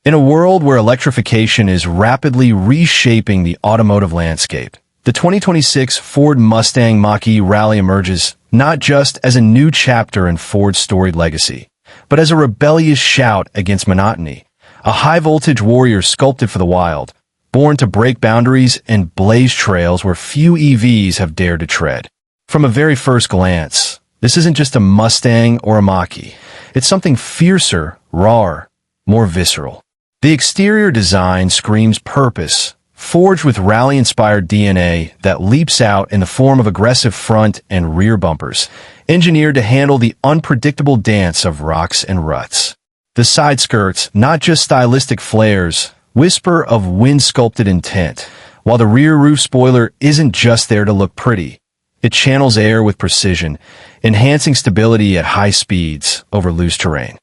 In a world where electrification is rapidly reshaping the automotive landscape, the 2026 Ford Mustang Mach-E Rally emerges not just as a new chapter in Ford's storied legacy, but as a rebellious shout against monotony, a high-voltage warrior sculpted for the wild, born to break boundaries and blaze trails where few EVs have dared to tread. From a very first glance, this isn't just a Mustang or a Mach-E. It's something fiercer, rawer, more visceral. The exterior design screams purpose, forged with rally-inspired DNA that leaps out in the form of aggressive front and rear bumpers, engineered to handle the unpredictable dance of rocks and ruts. The side skirts, not just stylistic flares, whisper of wind-sculpted intent, while the rear roof spoiler isn't just there to look pretty. It channels air with precision, enhancing stability at high speeds over loose terrain.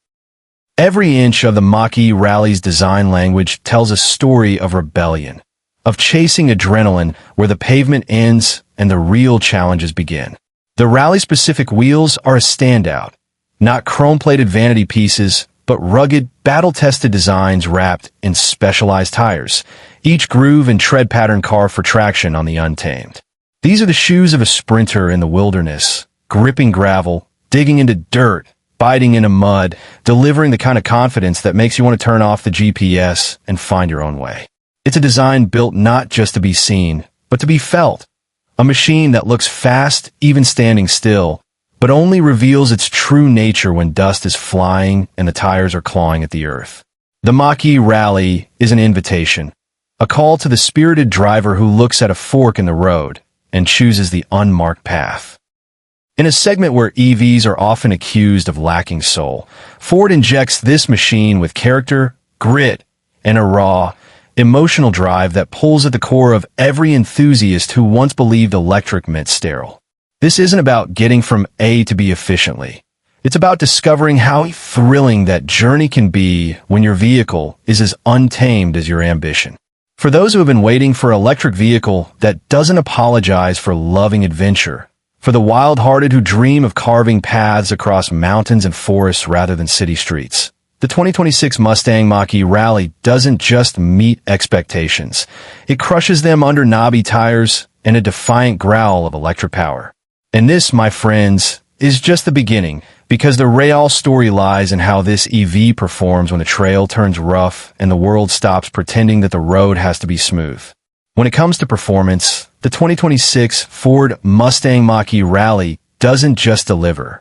Every inch of the Mach-E Rally's design language tells a story of rebellion, of chasing adrenaline where the pavement ends and the real challenges begin. The rally-specific wheels are a standout, not chrome-plated vanity pieces, but rugged, battle-tested designs wrapped in specialized tires, each groove and tread pattern carved for traction on the untamed. These are the shoes of a sprinter in the wilderness, gripping gravel, digging into dirt, biting into mud, delivering the kind of confidence that makes you want to turn off the GPS and find your own way. It's a design built not just to be seen, but to be felt. A machine that looks fast, even standing still, but only reveals its true nature when dust is flying and the tires are clawing at the earth. The Mach-E Rally is an invitation, a call to the spirited driver who looks at a fork in the road and chooses the unmarked path. In a segment where EVs are often accused of lacking soul, Ford injects this machine with character, grit, and a raw, emotional drive that pulls at the core of every enthusiast who once believed electric meant sterile. This isn't about getting from A to B efficiently. It's about discovering how thrilling that journey can be when your vehicle is as untamed as your ambition. For those who have been waiting for an electric vehicle that doesn't apologize for loving adventure, for the wild-hearted who dream of carving paths across mountains and forests rather than city streets, the 2026 Mustang Mach-E Rally doesn't just meet expectations. It crushes them under knobby tires and a defiant growl of electric power. And this, my friends, is just the beginning, because the real story lies in how this EV performs when the trail turns rough and the world stops pretending that the road has to be smooth. When it comes to performance, the 2026 Ford Mustang Mach-E Rally doesn't just deliver.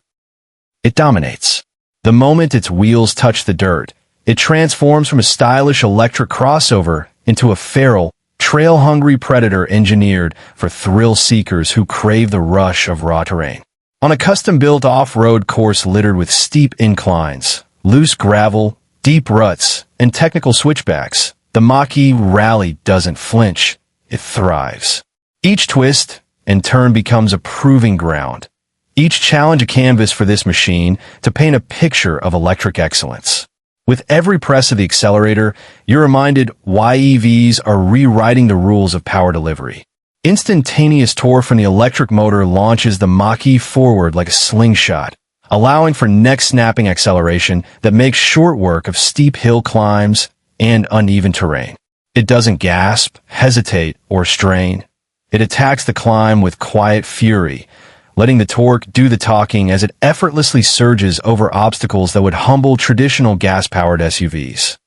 It dominates. The moment its wheels touch the dirt, it transforms from a stylish electric crossover into a feral, trail-hungry predator engineered for thrill-seekers who crave the rush of raw terrain. On a custom-built off-road course littered with steep inclines, loose gravel, deep ruts, and technical switchbacks, the Mach-E Rally doesn't flinch. It thrives. Each twist and turn becomes a proving ground. Each challenge a canvas for this machine to paint a picture of electric excellence. With every press of the accelerator, you're reminded why EVs are rewriting the rules of power delivery. Instantaneous torque from the electric motor launches the Mach-E forward like a slingshot, allowing for neck-snapping acceleration that makes short work of steep hill climbs and uneven terrain. It doesn't gasp, hesitate, or strain. It attacks the climb with quiet fury, letting the torque do the talking as it effortlessly surges over obstacles that would humble traditional gas-powered SUVs.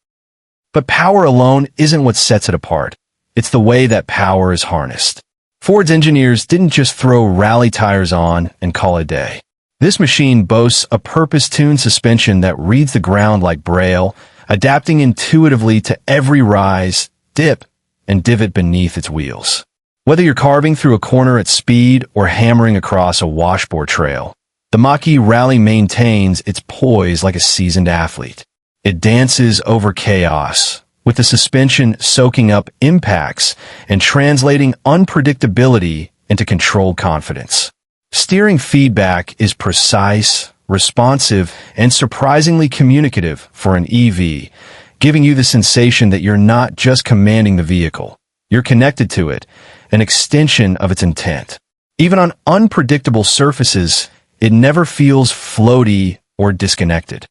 But power alone isn't what sets it apart. It's the way that power is harnessed. Ford's engineers didn't just throw rally tires on and call it a day. This machine boasts a purpose-tuned suspension that reads the ground like Braille, adapting intuitively to every rise, dip, and divot beneath its wheels. Whether you're carving through a corner at speed or hammering across a washboard trail, the Mach-E Rally maintains its poise like a seasoned athlete. It dances over chaos, with the suspension soaking up impacts and translating unpredictability into controlled confidence. Steering feedback is precise, responsive, and surprisingly communicative for an EV, giving you the sensation that you're not just commanding the vehicle, you're connected to it, an extension of its intent. Even on unpredictable surfaces, it never feels floaty or disconnected.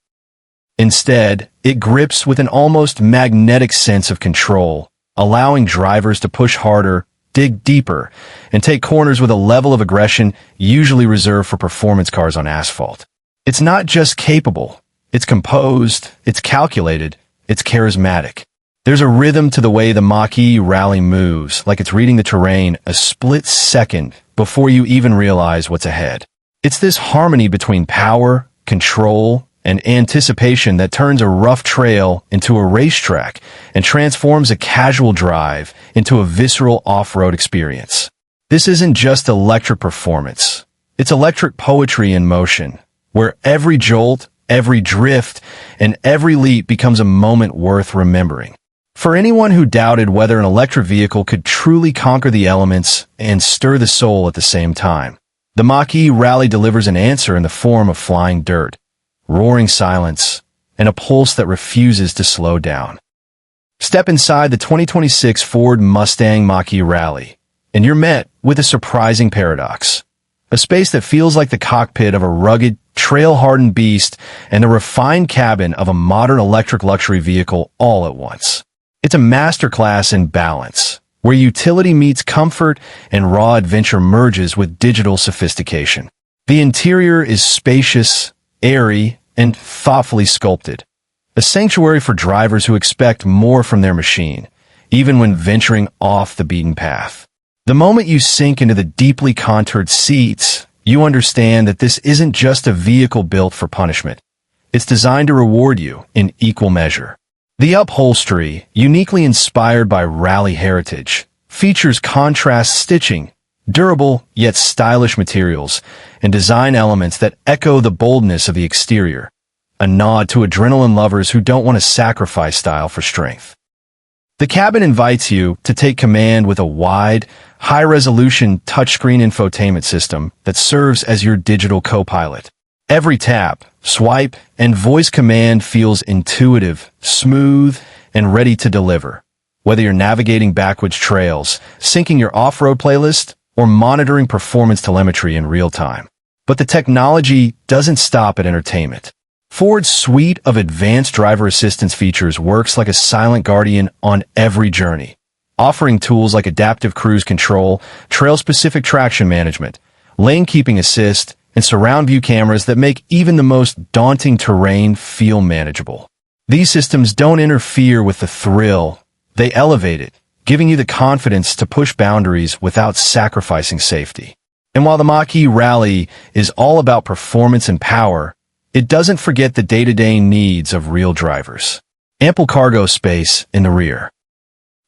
Instead, it grips with an almost magnetic sense of control, allowing drivers to push harder, dig deeper, and take corners with a level of aggression usually reserved for performance cars on asphalt. It's not just capable, it's composed, it's calculated, it's charismatic. There's a rhythm to the way the Mach-E Rally moves, like it's reading the terrain a split second before you even realize what's ahead. It's this harmony between power, control, and anticipation that turns a rough trail into a racetrack and transforms a casual drive into a visceral off-road experience. This isn't just electric performance. It's electric poetry in motion, where every jolt, every drift, and every leap becomes a moment worth remembering. For anyone who doubted whether an electric vehicle could truly conquer the elements and stir the soul at the same time, the Mach-E Rally delivers an answer in the form of flying dirt, roaring silence, and a pulse that refuses to slow down. Step inside the 2026 Ford Mustang Mach-E Rally, and you're met with a surprising paradox. A space that feels like the cockpit of a rugged, trail-hardened beast and the refined cabin of a modern electric luxury vehicle all at once. It's a masterclass in balance, where utility meets comfort and raw adventure merges with digital sophistication. The interior is spacious, airy, and thoughtfully sculpted. A sanctuary for drivers who expect more from their machine, even when venturing off the beaten path. The moment you sink into the deeply contoured seats, you understand that this isn't just a vehicle built for punishment. It's designed to reward you in equal measure. The upholstery, uniquely inspired by rally heritage, features contrast stitching, durable yet stylish materials, and design elements that echo the boldness of the exterior, a nod to adrenaline lovers who don't want to sacrifice style for strength. The cabin invites you to take command with a wide, high-resolution touchscreen infotainment system that serves as your digital co-pilot. Every tap, swipe, and voice command feels intuitive, smooth, and ready to deliver. Whether you're navigating backwoods trails, syncing your off-road playlist, or monitoring performance telemetry in real time. But the technology doesn't stop at entertainment. Ford's suite of advanced driver assistance features works like a silent guardian on every journey, offering tools like adaptive cruise control, trail-specific traction management, lane-keeping assist, and surround view cameras that make even the most daunting terrain feel manageable. These systems don't interfere with the thrill, they elevate it, giving you the confidence to push boundaries without sacrificing safety. And while the Mach-E Rally is all about performance and power, it doesn't forget the day-to-day needs of real drivers. Ample cargo space in the rear,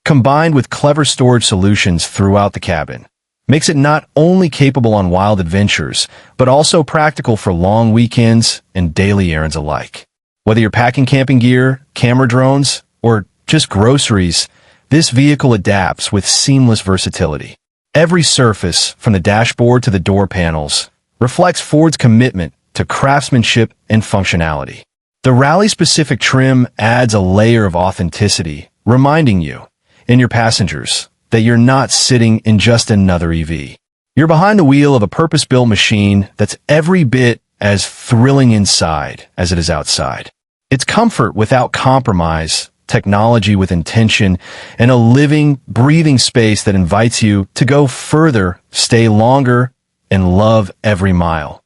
combined with clever storage solutions throughout the cabin, makes it not only capable on wild adventures, but also practical for long weekends and daily errands alike. Whether you're packing camping gear, camera drones, or just groceries, this vehicle adapts with seamless versatility. Every surface, from the dashboard to the door panels, reflects Ford's commitment to craftsmanship and functionality. The rally-specific trim adds a layer of authenticity, reminding you, and your passengers, that you're not sitting in just another EV. You're behind the wheel of a purpose-built machine that's every bit as thrilling inside as it is outside. It's comfort without compromise, technology with intention, and a living, breathing space that invites you to go further, stay longer, and love every mile,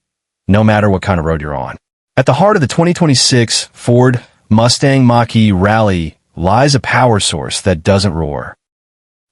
no matter what kind of road you're on. At the heart of the 2026 Ford Mustang Mach-E Rally lies a power source that doesn't roar.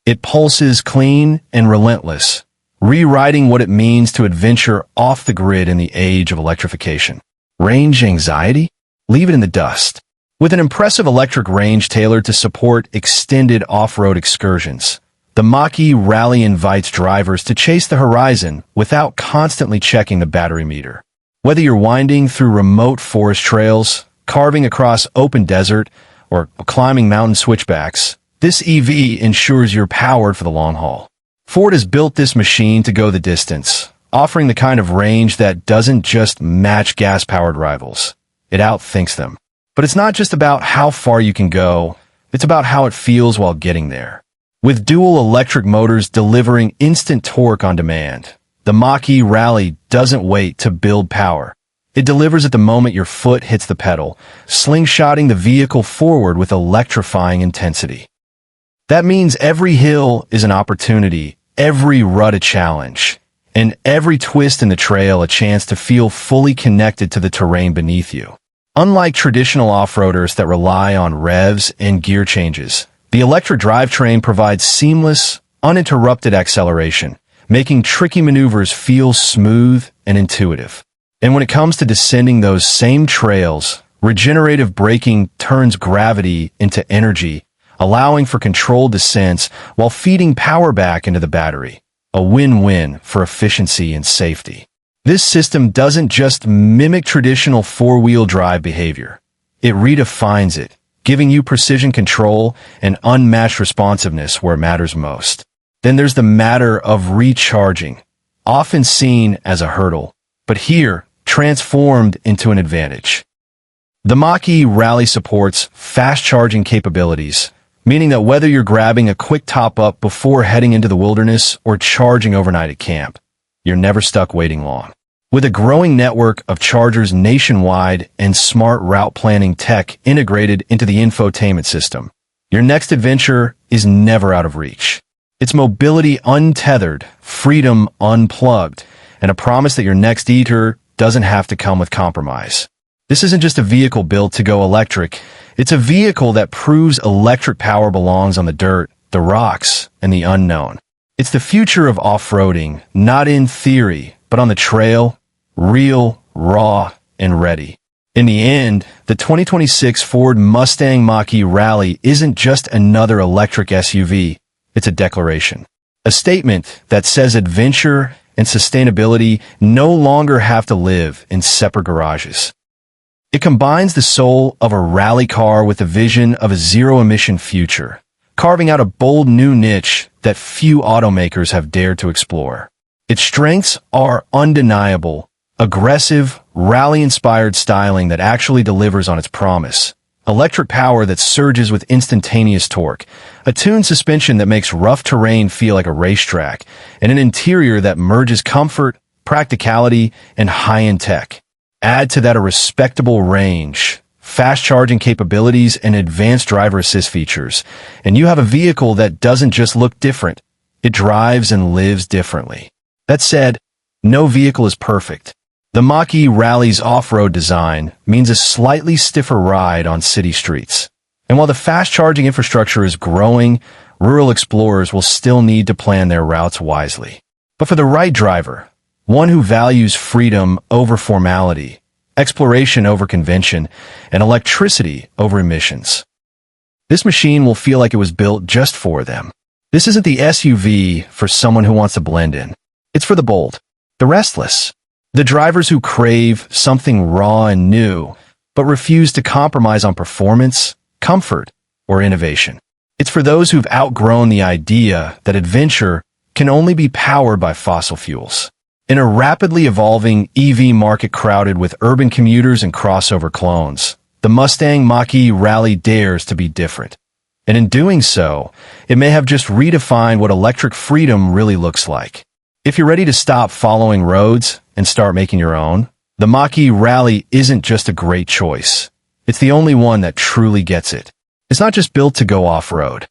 It pulses clean and relentless, rewriting what it means to adventure off the grid in the age of electrification. Range anxiety? Leave it in the dust. With an impressive electric range tailored to support extended off-road excursions, the Mach-E Rally invites drivers to chase the horizon without constantly checking the battery meter. Whether you're winding through remote forest trails, carving across open desert, or climbing mountain switchbacks, this EV ensures you're powered for the long haul. Ford has built this machine to go the distance, offering the kind of range that doesn't just match gas-powered rivals. It outthinks them. But it's not just about how far you can go, it's about how it feels while getting there. With dual electric motors delivering instant torque on demand, the Mach-E Rally doesn't wait to build power. It delivers at the moment your foot hits the pedal, slingshotting the vehicle forward with electrifying intensity. That means every hill is an opportunity, every rut a challenge, and every twist in the trail a chance to feel fully connected to the terrain beneath you. Unlike traditional off-roaders that rely on revs and gear changes, the electric drivetrain provides seamless, uninterrupted acceleration, making tricky maneuvers feel smooth and intuitive. And when it comes to descending those same trails, regenerative braking turns gravity into energy, allowing for controlled descents while feeding power back into the battery. A win-win for efficiency and safety. This system doesn't just mimic traditional four-wheel drive behavior. It redefines it, giving you precision control and unmatched responsiveness where it matters most. Then there's the matter of recharging, often seen as a hurdle, but here, transformed into an advantage. The Mach-E Rally supports fast charging capabilities, meaning that whether you're grabbing a quick top-up before heading into the wilderness or charging overnight at camp, you're never stuck waiting long. With a growing network of chargers nationwide and smart route planning tech integrated into the infotainment system, your next adventure is never out of reach. It's mobility untethered, freedom unplugged, and a promise that your next detour doesn't have to come with compromise. This isn't just a vehicle built to go electric. It's a vehicle that proves electric power belongs on the dirt, the rocks, and the unknown. It's the future of off-roading, not in theory, but on the trail, real, raw, and ready. In the end, the 2026 Ford Mustang Mach-E Rally isn't just another electric SUV. It's a declaration. A statement that says adventure and sustainability no longer have to live in separate garages. It combines the soul of a rally car with the vision of a zero-emission future, carving out a bold new niche that few automakers have dared to explore. Its strengths are undeniable: aggressive, rally-inspired styling that actually delivers on its promise, electric power that surges with instantaneous torque, a tuned suspension that makes rough terrain feel like a racetrack, and an interior that merges comfort, practicality, and high-end tech. Add to that a respectable range, fast charging capabilities, and advanced driver assist features, and you have a vehicle that doesn't just look different, it drives and lives differently. That said, no vehicle is perfect. The Mach-E Rally's off-road design means a slightly stiffer ride on city streets. And while the fast charging infrastructure is growing, rural explorers will still need to plan their routes wisely. But for the right driver, one who values freedom over formality, exploration over convention, and electricity over emissions, this machine will feel like it was built just for them. This isn't the SUV for someone who wants to blend in. It's for the bold, the restless, the drivers who crave something raw and new, but refuse to compromise on performance, comfort, or innovation. It's for those who've outgrown the idea that adventure can only be powered by fossil fuels. In a rapidly evolving EV market crowded with urban commuters and crossover clones, the Mustang Mach-E Rally dares to be different. And in doing so, it may have just redefined what electric freedom really looks like. If you're ready to stop following roads and start making your own, the Mach-E Rally isn't just a great choice. It's the only one that truly gets it. It's not just built to go off-road.